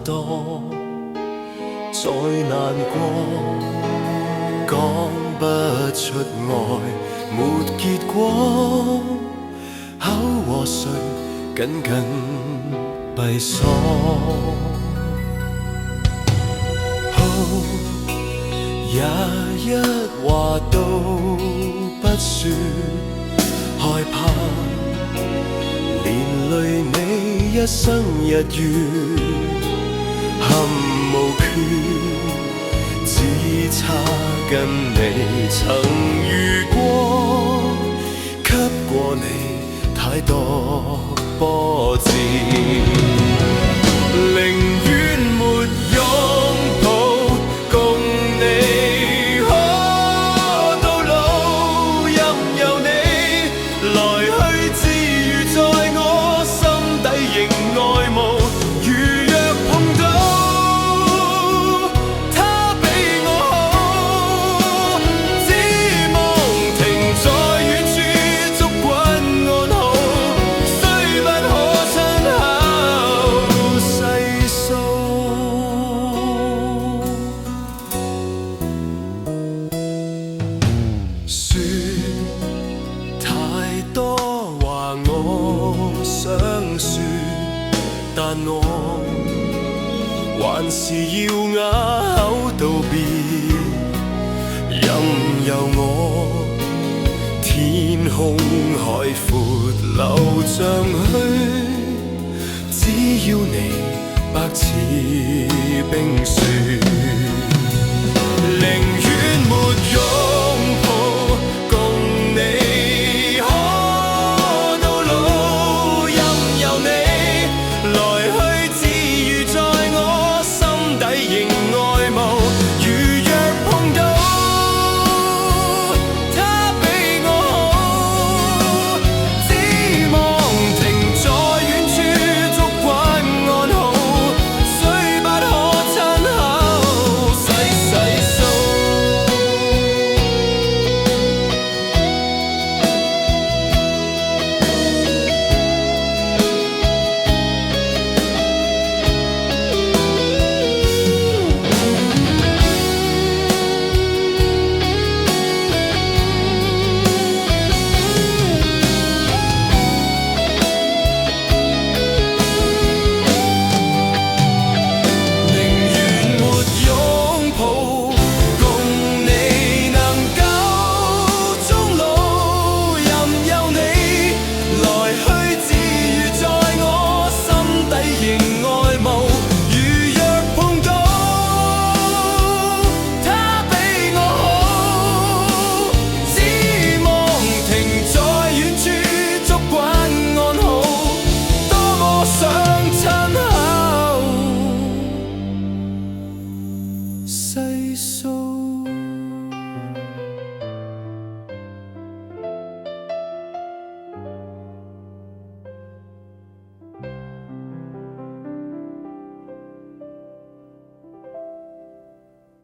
多，再難過，講不出愛沒結果，口和誰緊緊閉鎖。也一話都不說，害怕連累你一生日月，憾無缺，只差跟你曾遇過，給過你太多波折，寧願沒擁抱，共你可到老，任由你來去自如，在我心底仍愛慕。如若碰到他比我好，只望停在遠處，捉緊安好，雖不可親口細數。說太多話我想說，但我還是要啞口道別，任由我天空海闊流像去，只要你白似冰雪，寧願沒擁抱，共你可到老，任由你來去自如，在我心底仍愛慕。如若碰到他比我好，只望停在遠處，捉緊安好，雖不可親口細數。細數。